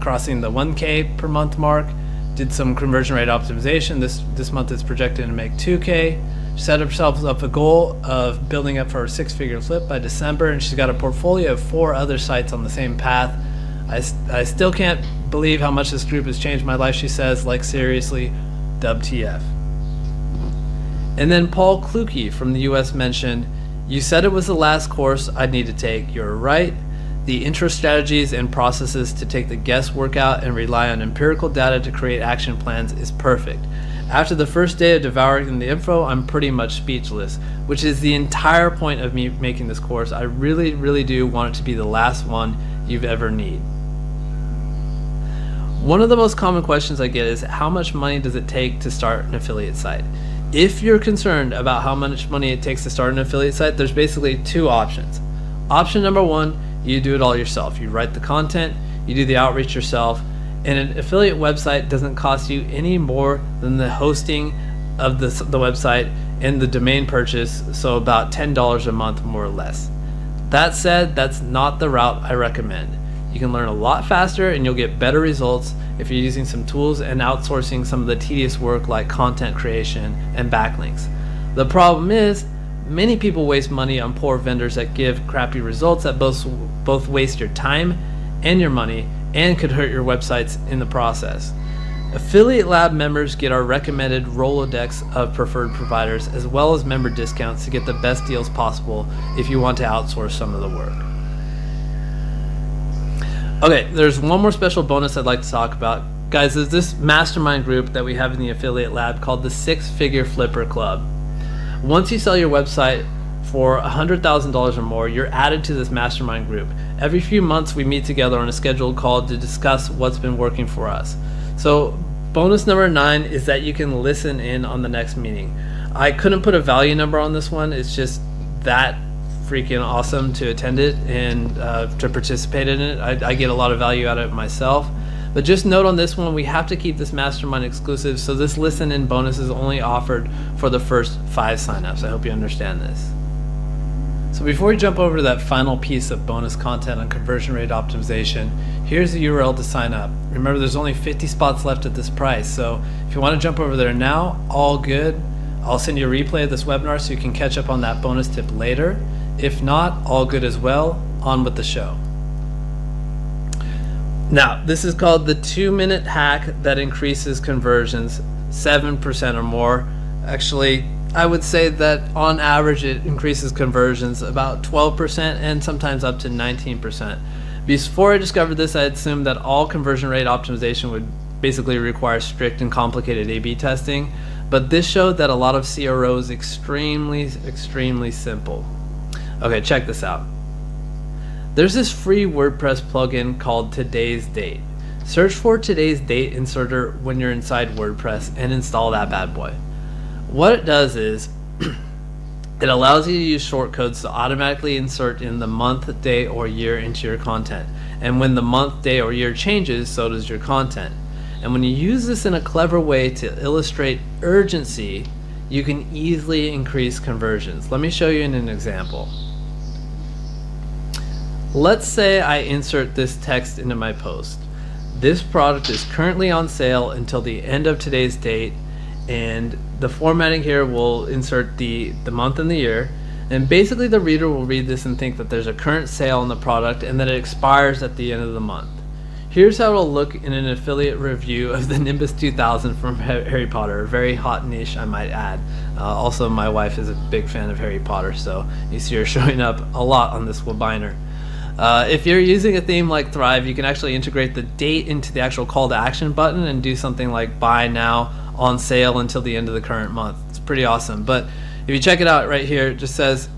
crossing the 1K per month mark, did some conversion rate optimization. This month is projected to make 2K. Set herself up a goal of building up for a 6-figure flip by December, and she's got a portfolio of 4 other sites on the same path. I still can't believe how much this group has changed my life, she says, like seriously, WTF. And then Paul Kluge from the US mentioned, "You said it was the last course I'd need to take. You're right. The intro strategies and processes to take the guesswork out and rely on empirical data to create action plans is perfect. After the first day of devouring the info, I'm pretty much speechless," which is the entire point of me making this course. I really, really do want it to be the last one you've ever need. One of the most common questions I get is, how much money does it take to start an affiliate site? If you're concerned about how much money it takes to start an affiliate site, there's basically 2 options. Option number 1, you do it all yourself. You write the content, you do the outreach yourself, and an affiliate website doesn't cost you any more than the hosting of the website and the domain purchase, so about $10 a month more or less. That said, that's not the route I recommend. You can learn a lot faster and you'll get better results if you're using some tools and outsourcing some of the tedious work like content creation and backlinks. The problem is, many people waste money on poor vendors that give crappy results that both waste your time and your money and could hurt your websites in the process. Affiliate Lab members get our recommended Rolodex of preferred providers as well as member discounts to get the best deals possible if you want to outsource some of the work. Okay, there's one more special bonus I'd like to talk about. Guys, there's this mastermind group that we have in the Affiliate Lab called the 6-Figure Flipper Club. Once you sell your website for $100,000 or more, you're added to this mastermind group. Every few months we meet together on a scheduled call to discuss what's been working for us. So bonus number 9 is that you can listen in on the next meeting. I couldn't put a value number on this one. It's just that freaking awesome to attend it and to participate in it. I get a lot of value out of it myself. But just note on this one, we have to keep this mastermind exclusive, so this listen in bonus is only offered for the first 5 signups. I hope you understand this. So before we jump over to that final piece of bonus content on conversion rate optimization, here's the URL to sign up. Remember, there's only 50 spots left at this price, so if you want to jump over there now, all good. I'll send you a replay of this webinar so you can catch up on that bonus tip later. If not, all good as well. On with the show. Now, this is called the 2-minute hack that increases conversions 7% or more. Actually, I would say that on average it increases conversions about 12% and sometimes up to 19%. Before I discovered this, I assumed that all conversion rate optimization would basically require strict and complicated A/B testing, but this showed that a lot of CRO is extremely simple. Okay, check this out. There's this free WordPress plugin called Today's Date. Search for Today's Date inserter when you're inside WordPress and install that bad boy. What it does is it allows you to use shortcodes to automatically insert in the month, day, or year into your content. And when the month, day, or year changes, so does your content. And when you use this in a clever way to illustrate urgency, you can easily increase conversions. Let me show you in an example. Let's say I insert this text into my post. This product is currently on sale until the end of today's date, and the formatting here will insert the month and the year, and basically the reader will read this and think that there's a current sale on the product and that it expires at the end of the month. Here's how it'll look in an affiliate review of the Nimbus 2000 from Harry Potter, a very hot niche I might add. Also, my wife is a big fan of Harry Potter, so you see her showing up a lot on this webinar. If you're using a theme like Thrive, you can actually integrate the date into the actual call to action button and do something like buy now, on sale until the end of the current month. It's pretty awesome. But if you check it out right here, it just says,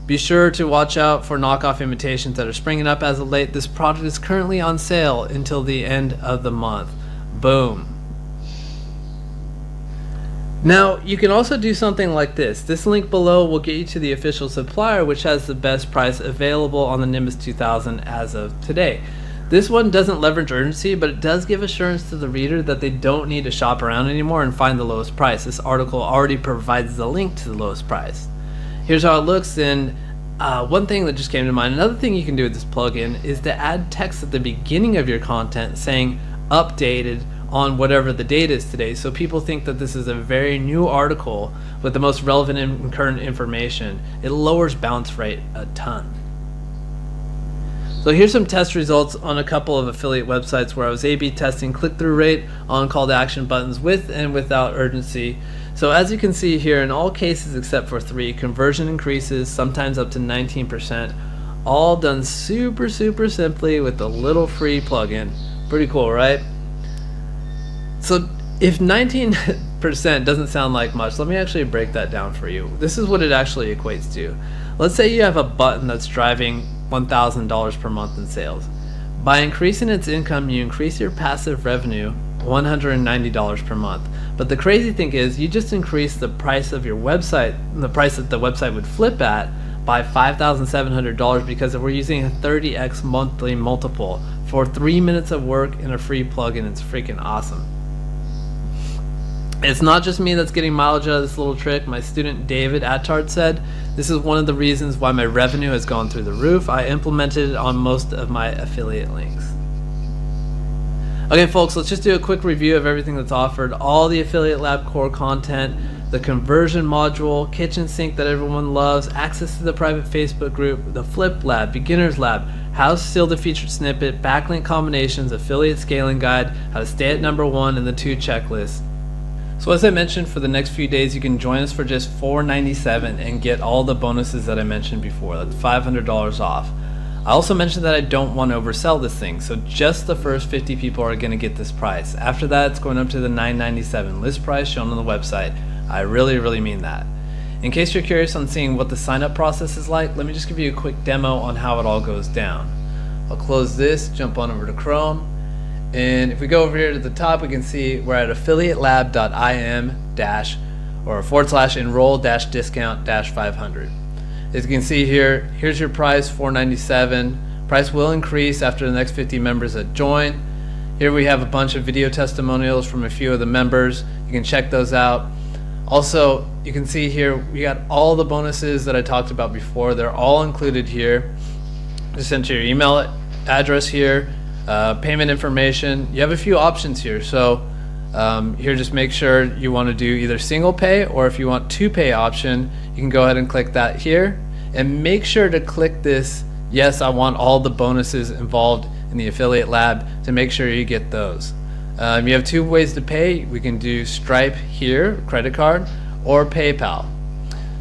be sure to watch out for knockoff imitations that are springing up as of late. This product is currently on sale until the end of the month. Boom. Now, you can also do something like this. This link below will get you to the official supplier, which has the best price available on the Nimbus 2000 as of today. This one doesn't leverage urgency, but it does give assurance to the reader that they don't need to shop around anymore and find the lowest price. This article already provides the link to the lowest price. here's how it looks. And one thing that just came to mind, another thing you can do with this plugin is to add text at the beginning of your content saying updated on whatever the date is today, so people think that this is a very new article with the most relevant and current information. It lowers bounce rate a ton. So here's some test results on a couple of affiliate websites where I was A/B testing click-through rate on call to action buttons with and without urgency. So as you can see here, in all cases except for 3, conversion increases, sometimes up to 19%, all done super simply with a little free plugin. Pretty cool, right? So if 19% doesn't sound like much, let me actually break that down for you. This is what it actually equates to. Let's say you have a button that's driving $1,000 per month in sales. By increasing its income, you increase your passive revenue $190 per month. But the crazy thing is, you just increase the price of your website, the price that the website would flip at, by $5,700, because we're using a 30x monthly multiple for 3 minutes of work and a free plugin. It's freaking awesome. It's not just me that's getting mileage out of this little trick. My student David Attard said, this is one of the reasons why my revenue has gone through the roof. I implemented it on most of my affiliate links. Okay folks, let's just do a quick review of everything that's offered. All the Affiliate Lab core content, the conversion module, kitchen sink that everyone loves, access to the private Facebook group, the Flip Lab, Beginner's Lab, how to steal the featured snippet, backlink combinations, affiliate scaling guide, how to stay at #1, and the 2 checklists. So as I mentioned, for the next few days you can join us for just $4.97 and get all the bonuses that I mentioned before. That's $500 off. I also mentioned that I don't want to oversell this thing, so just the first 50 people are going to get this price. After that, it's going up to the $9.97 list price shown on the website. I really mean that. In case you're curious on seeing what the sign-up process is like, let me just give you a quick demo on how it all goes down. I'll close this, jump on over to Chrome, and if we go over here to the top, we can see we're at affiliatelab.im/enroll-discount-500. As you can see here, here's your price, $4.97. Price will increase after the next 50 members that join. Here we have a bunch of video testimonials from a few of the members. You can check those out. Also, you can see here we got all the bonuses that I talked about before. They're all included here. Just enter your email address here, payment information. You have a few options here. So here, just make sure you want to do either single pay, or if you want 2-pay option, you can go ahead and click that here, and make sure to click this yes, I want all the bonuses involved in the Affiliate Lab, to make sure you get those. You have 2 ways to pay. We can do Stripe here, credit card, or PayPal.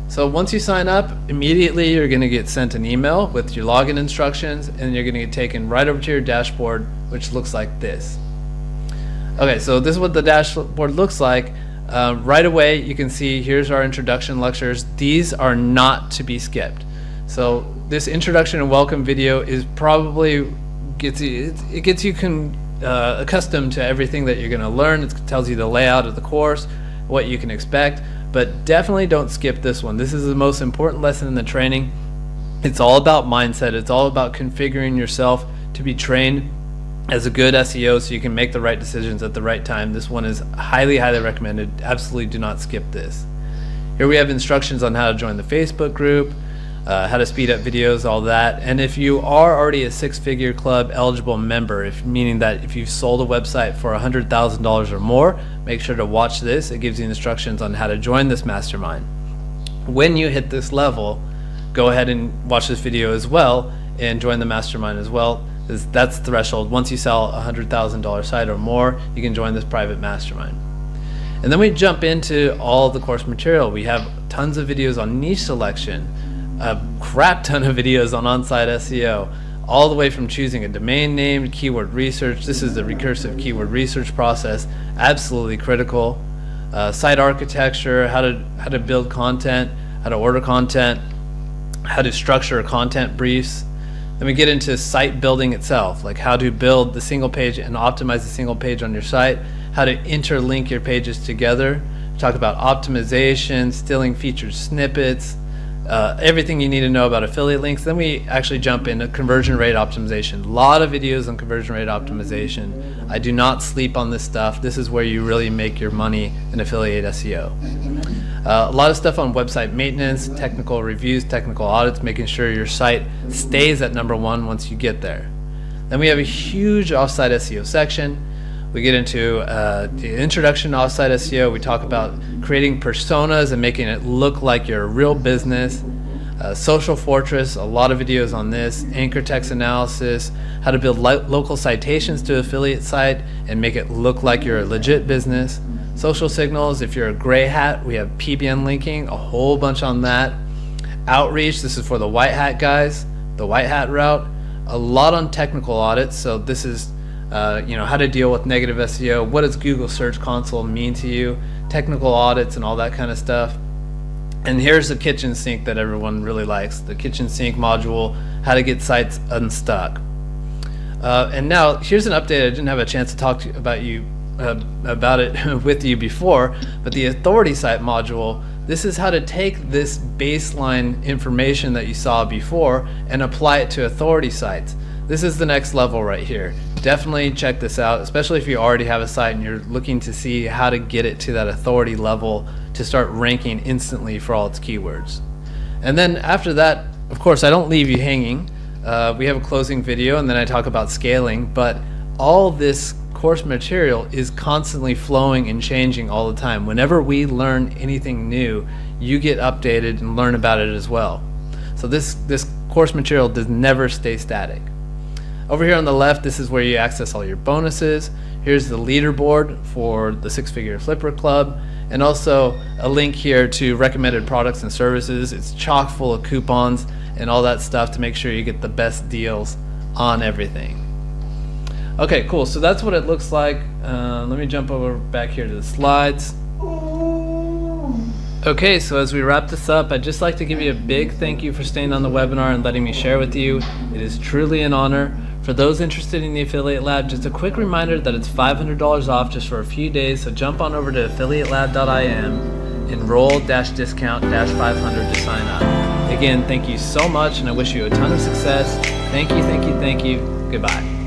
So once you sign up, immediately you're going to get sent an email with your login instructions, and you're going to get taken right over to your dashboard, which looks like this. Okay, so this is what the dashboard looks like. Right away you can see here's our introduction lectures. These are not to be skipped. So this introduction and welcome video is probably gets you accustomed to everything that you're going to learn. It tells you the layout of the course, what you can expect, but definitely don't skip this one. This is the most important lesson in the training. It's all about mindset. It's all about configuring yourself to be trained as a good SEO so you can make the right decisions at the right time. This one is highly recommended. Absolutely do not skip this. Here we have instructions on how to join the Facebook group, how to speed up videos, all that. And if you are already a 6-figure club eligible member, meaning that if you've sold a website for $100,000 or more, make sure to watch this. It gives you instructions on how to join this mastermind. When you hit this level, go ahead and watch this video as well and join the mastermind as well. That's the threshold. Once you sell a $100,000 site or more, you can join this private mastermind. And then we jump into all the course material. We have tons of videos on niche selection, a crap ton of videos on on-site SEO, all the way from choosing a domain name, keyword research. This is the recursive keyword research process, absolutely critical. Site architecture, how to build content, how to order content, how to structure content briefs. Then we get into site building itself, like how to build the single page and optimize the single page on your site, how to interlink your pages together, talk about optimization, stealing featured snippets, everything you need to know about affiliate links. Then we actually jump into conversion rate optimization. A lot of videos on conversion rate optimization. I do not sleep on this stuff. This is where you really make your money in affiliate SEO. A lot of stuff on website maintenance, technical reviews, technical audits, making sure your site stays at #1 once you get there. Then we have a huge offsite SEO section. We get into the introduction to offsite SEO. We talk about creating personas and making it look like you're a real business. Social Fortress, a lot of videos on this. Anchor text analysis, how to build local citations to affiliate site and make it look like you're a legit business. Social signals, if you're a gray hat, we have PBN linking, a whole bunch on that. Outreach, this is for the white hat guys, the white hat route. A lot on technical audits, so this is how to deal with negative SEO. What does Google Search Console mean to you? Technical audits and all that kind of stuff. And here's the kitchen sink that everyone really likes, the kitchen sink module, how to get sites unstuck. And now here's an update. I didn't have a chance to talk to you about it with you before, but the authority site module, this is how to take this baseline information that you saw before and apply it to authority sites. This is the next level right here. Definitely check this out, especially if you already have a site and you're looking to see how to get it to that authority level to start ranking instantly for all its keywords. And then after that, of course, I don't leave you hanging. We have a closing video and then I talk about scaling, but all this course material is constantly flowing and changing all the time. Whenever we learn anything new, you get updated and learn about it as well. So this course material does never stay static. Over here on the left, this is where you access all your bonuses. Here's the leaderboard for the 6-Figure Flipper Club, and also a link here to recommended products and services. It's chock full of coupons and all that stuff to make sure you get the best deals on everything. Okay, cool. So that's what it looks like. Let me jump over back here to the slides. Okay, so as we wrap this up, I'd just like to give you a big thank you for staying on the webinar and letting me share with you. It is truly an honor. For those interested in the Affiliate Lab, just a quick reminder that it's $500 off just for a few days, so jump on over to affiliatelab.im, enroll-discount-500 to sign up. Again, thank you so much, and I wish you a ton of success. Thank you, thank you, thank you. Goodbye.